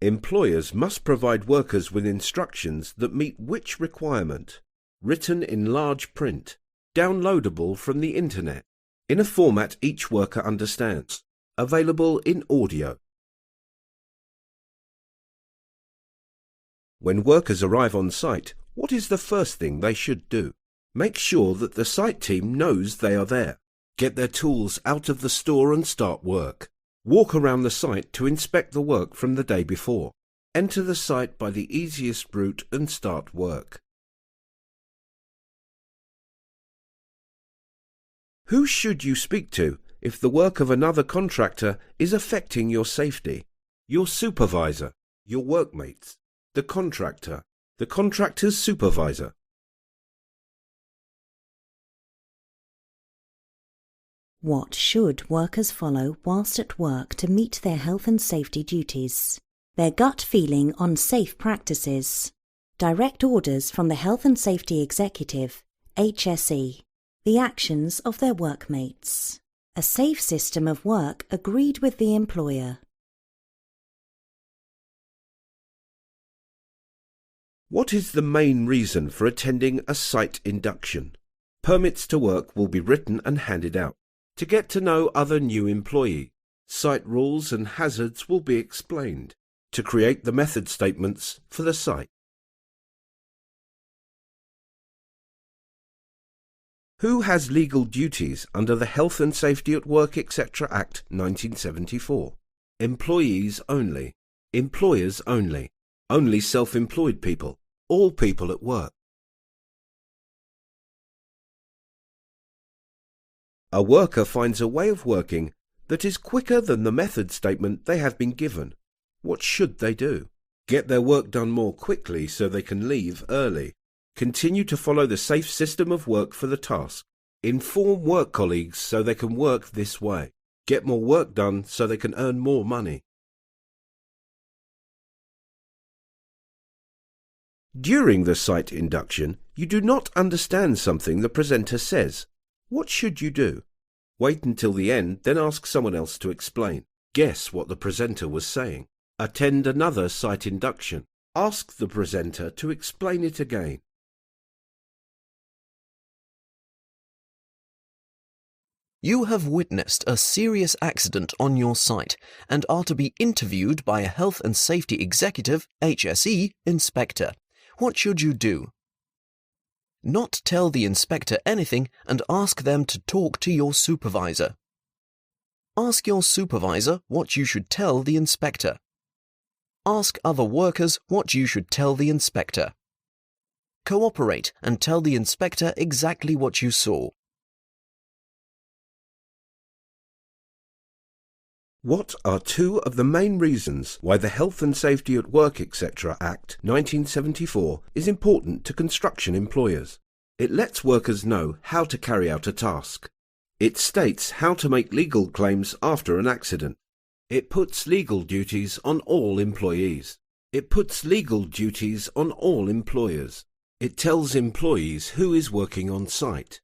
Employers must provide workers with instructions that meet which requirement? Written in large print, downloadable from the internet, in a format each worker understands, available in audio. When workers arrive on site, what is the first thing they should do? Make sure that the site team knows they are there. Get their tools out of the store and start work. Walk around the site to inspect the work from the day before. Enter the site by the easiest route and start work. Who should you speak to if the work of another contractor is affecting your safety? Your supervisor, your workmates, the contractor, the contractor's supervisor. What should workers follow whilst at work to meet their health and safety duties? Their gut feeling on safe practices. Direct orders from the Health and Safety Executive, HSE. The actions of their workmates. A safe system of work agreed with the employer. What is the main reason for attending a site induction? Permits to work will be written and handed out. To get to know other new employees, site rules and hazards will be explained. To create the method statements for the site. Who has legal duties under the Health and Safety at Work, Etcetera Act 1974? Employees only. Employers only. Only self-employed people. All people at work. A worker finds a way of working that is quicker than the method statement they have been given. What should they do? Get their work done more quickly so they can leave early. Continue to follow the safe system of work for the task. Inform work colleagues so they can work this way. Get more work done so they can earn more money. During the site induction, you do not understand something the presenter says. What should you do? Wait until the end, then ask someone else to explain. Guess what the presenter was saying. Attend another site induction. Ask the presenter to explain it again. You have witnessed a serious accident on your site and are to be interviewed by a Health and Safety Executive, HSE, inspector. What should you do? Not tell the inspector anything and ask them to talk to your supervisor. Ask your supervisor what you should tell the inspector. Ask other workers what you should tell the inspector. Cooperate and tell the inspector exactly what you saw. What are two of the main reasons why the Health and Safety at Work, Etcetera Act 1974 is important to construction employers? It lets workers know how to carry out a task. It states how to make legal claims after an accident. It puts legal duties on all employees. It puts legal duties on all employers. It tells employees who is working on site.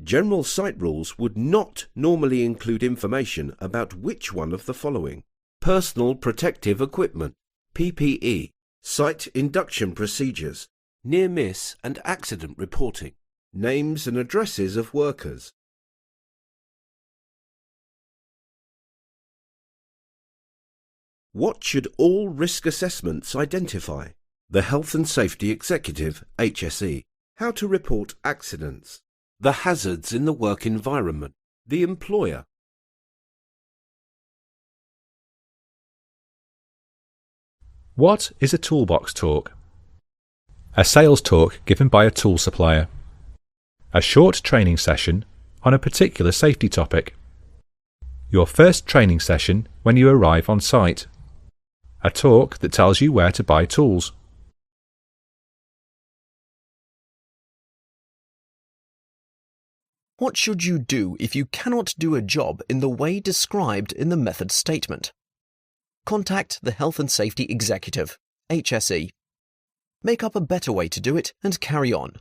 General site rules would not normally include information about which one of the following: personal protective equipment, PPE, site induction procedures, near-miss and accident reporting, names and addresses of workers. What should all risk assessments identify? The Health and Safety Executive, HSE. How to report accidents. The hazards in the work environment. The employer. What is a toolbox talk? A sales talk given by a tool supplier. A short training session on a particular safety topic. Your first training session when you arrive on site. A talk that tells you where to buy tools. What should you do if you cannot do a job in the way described in the method statement? Contact the Health and Safety Executive, HSE. Make up a better way to do it and carry on.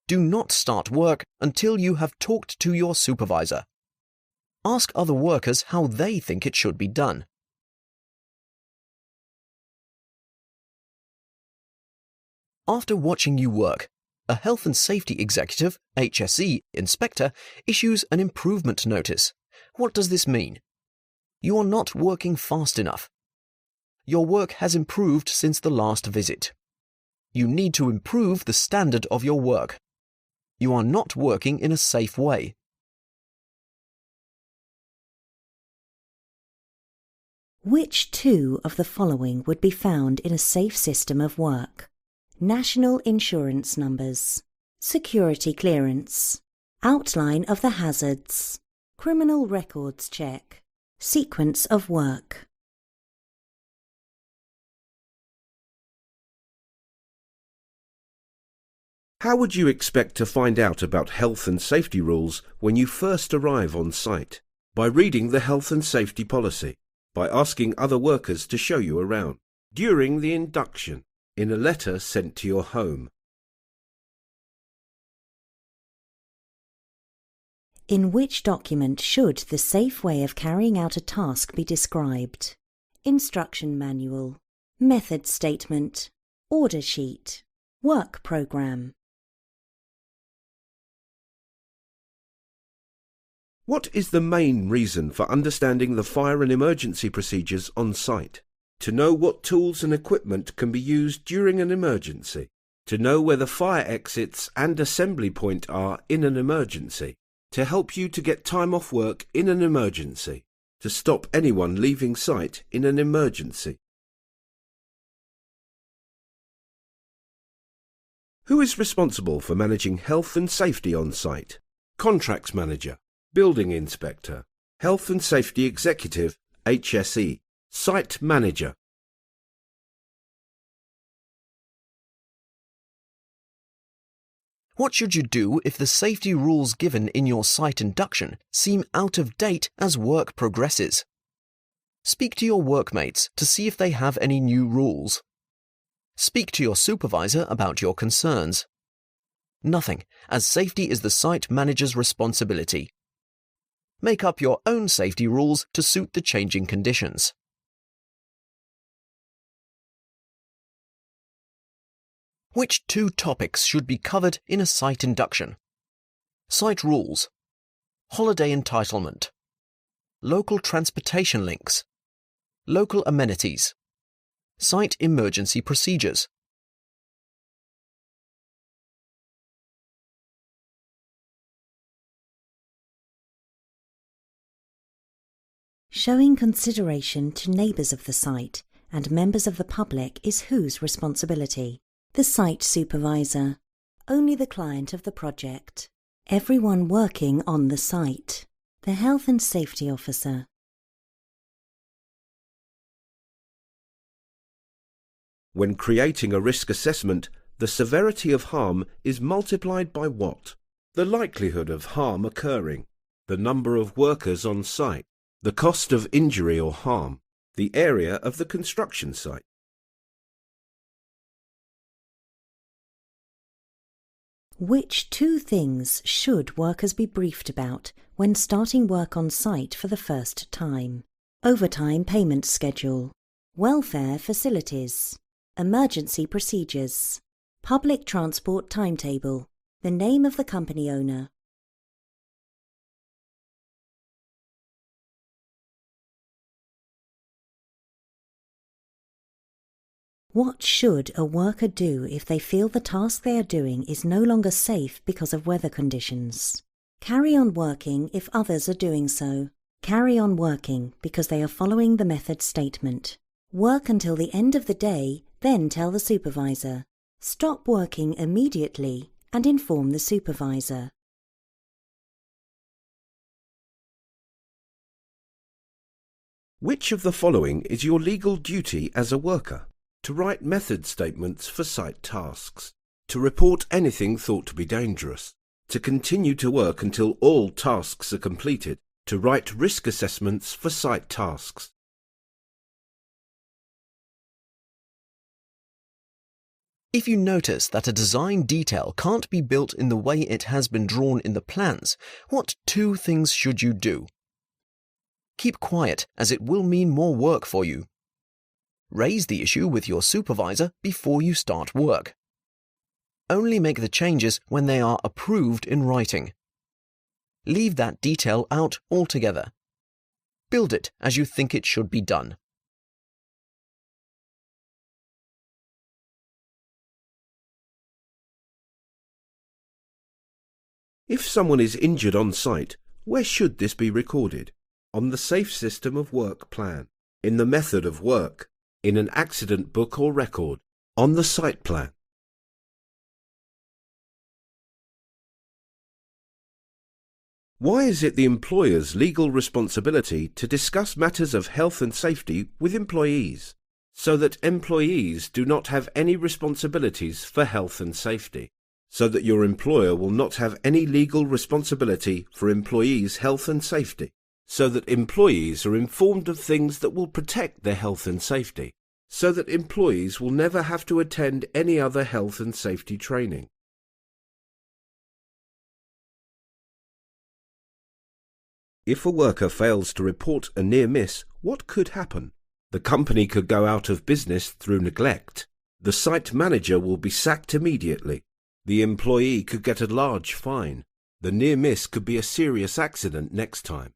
Do not start work until you have talked to your supervisor. Ask other workers how they think it should be done. After watching you work, a Health and Safety Executive, HSE, inspector issues an improvement notice. What does this mean? You are not working fast enough. Your work has improved since the last visit. You need to improve the standard of your work. You are not working in a safe way. Which two of the following would be found in a safe system of work? National insurance numbers, security clearance, outline of the hazards, criminal records check, sequence of work. How would you expect to find out about health and safety rules when you first arrive on site? By reading the health and safety policy, by asking other workers to show you around, during the induction, in a letter sent to your home. In which document should the safe way of carrying out a task be described? Instruction manual, method statement, order sheet, work program. What is the main reason for understanding the fire and emergency procedures on site? To know what tools and equipment can be used during an emergency. To know where the fire exits and assembly point are in an emergency. To help you to get time off work in an emergency. To stop anyone leaving site in an emergency. Who is responsible for managing health and safety on site? Contracts manager, building inspector, health and safety executive, HSE, site manager. What should you do if the safety rules given in your site induction seem out of date as work progresses? Speak to your workmates to see if they have any new rules. Speak to your supervisor about your concerns. Nothing, as safety is the site manager's responsibility. Make up your own safety rules to suit the changing conditions. Which two topics should be covered in a site induction? Site rules, holiday entitlement, local transportation links, local amenities, site emergency procedures. Showing consideration to neighbours of the site and members of the public is whose responsibility? The site supervisor, only the client of the project, everyone working on the site, the health and safety officer. When creating a risk assessment, the severity of harm is multiplied by what? The likelihood of harm occurring, the number of workers on site, the cost of injury or harm, the area of the construction site. Which two things should workers be briefed about when starting work on site for the first time? Overtime payment schedule, welfare facilities, emergency procedures, public transport timetable, the name of the company owner. What should a worker do if they feel the task they are doing is no longer safe because of weather conditions? Carry on working if others are doing so. Carry on working because they are following the method statement. Work until the end of the day, then tell the supervisor. Stop working immediately and inform the supervisor. Which of the following is your legal duty as a worker? To write method statements for site tasks, to report anything thought to be dangerous, to continue to work until all tasks are completed, to write risk assessments for site tasks. If you notice that a design detail can't be built in the way it has been drawn in the plans, what 2 things should you do? Keep quiet, as it will mean more work for you. Raise the issue with your supervisor before you start work. Only make the changes when they are approved in writing. Leave that detail out altogether. Build it as you think it should be done. If someone is injured on site, where should this be recorded? On the Safe System of Work plan, in the method of work, in an accident book or record, on the site plan. Why is it the employer's legal responsibility to discuss matters of health and safety with employees, so that employees do not have any responsibilities for health and safety? So that your employer will not have any legal responsibility for employees' health and safety, so that employees are informed of things that will protect their health and safety, so that employees will never have to attend any other health and safety training. If a worker fails to report a near miss, what could happen? The company could go out of business through neglect. The site manager will be sacked immediately. The employee could get a large fine. The near miss could be a serious accident next time.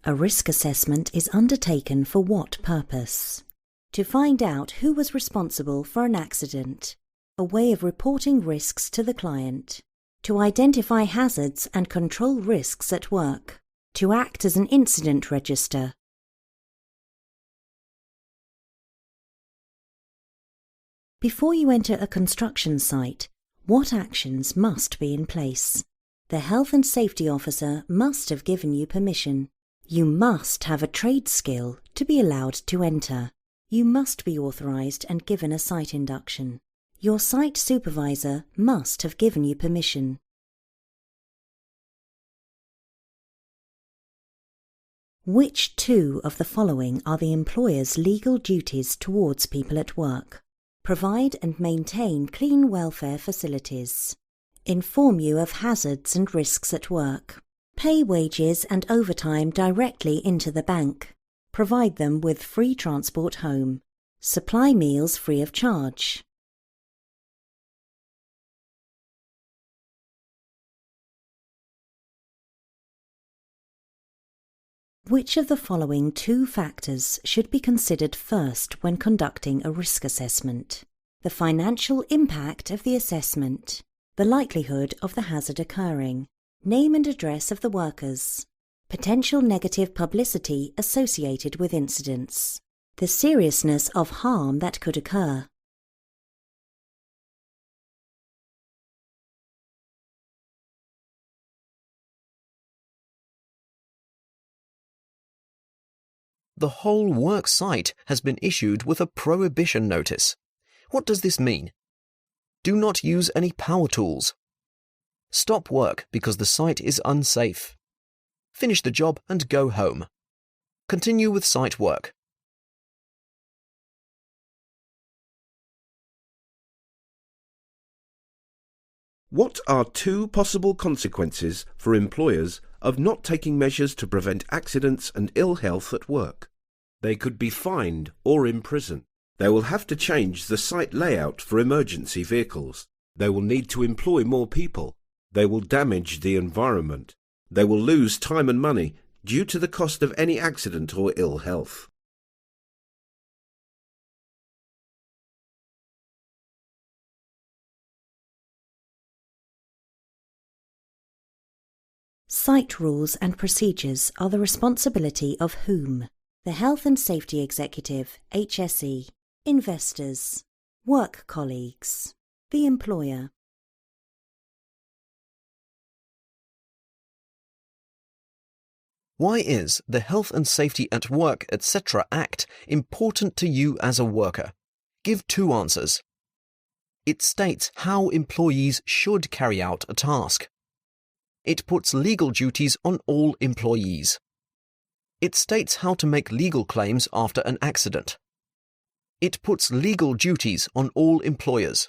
A risk assessment is undertaken for what purpose? To find out who was responsible for an accident, a way of reporting risks to the client, to identify hazards and control risks at work, to act as an incident register. Before you enter a construction site, what actions must be in place? The health and safety officer must have given you permission. You must have a trade skill to be allowed to enter. You must be authorised and given a site induction. Your site supervisor must have given you permission. Which 2 of the following are the employer's legal duties towards people at work? Provide and maintain clean welfare facilities. Inform you of hazards and risks at work. Pay wages and overtime directly into the bank. Provide them with free transport home. Supply meals free of charge. Which of the following 2 factors should be considered first when conducting a risk assessment? The financial impact of the assessment, the likelihood of the hazard occurring, name and address of the workers, potential negative publicity associated with incidents, the seriousness of harm that could occur. The whole work site has been issued with a prohibition notice. What does this mean? Do not use any power tools. Stop work because the site is unsafe. Finish the job and go home. Continue with site work. What are 2 possible consequences for employers of not taking measures to prevent accidents and ill health at work? They could be fined or imprisoned. They will have to change the site layout for emergency vehicles. They will need to employ more people. They will damage the environment. They will lose time and money due to the cost of any accident or ill health. Site rules and procedures are the responsibility of whom? The Health and Safety Executive, HSE, investors, work colleagues, the employer. Why is the Health and Safety at Work, Etcetera Act important to you as a worker? Give 2 answers. It states how employees should carry out a task. It puts legal duties on all employees. It states how to make legal claims after an accident. It puts legal duties on all employers.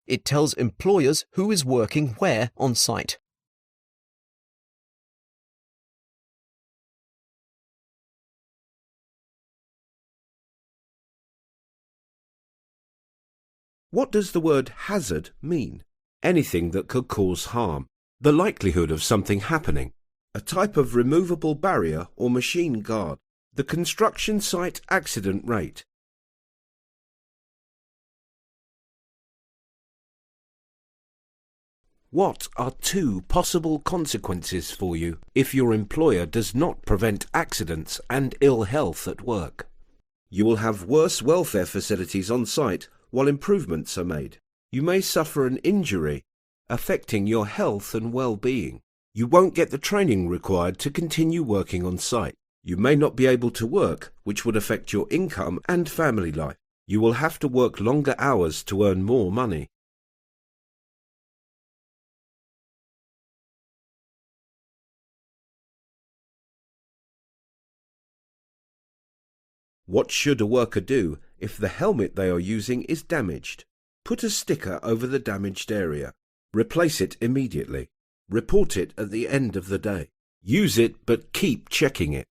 It tells employers who is working where on site. What does the word hazard mean? Anything that could cause harm. The likelihood of something happening. A type of removable barrier or machine guard. The construction site accident rate. What are two possible consequences for you if your employer does not prevent accidents and ill health at work? You will have worse welfare facilities on site while improvements are made. You may suffer an injury affecting your health and well-being. You won't get the training required to continue working on site. You may not be able to work, which would affect your income and family life. You will have to work longer hours to earn more money. What should a worker do if the helmet they are using is damaged? Put a sticker over the damaged area. Replace it immediately. Report it at the end of the day. Use it, but keep checking it.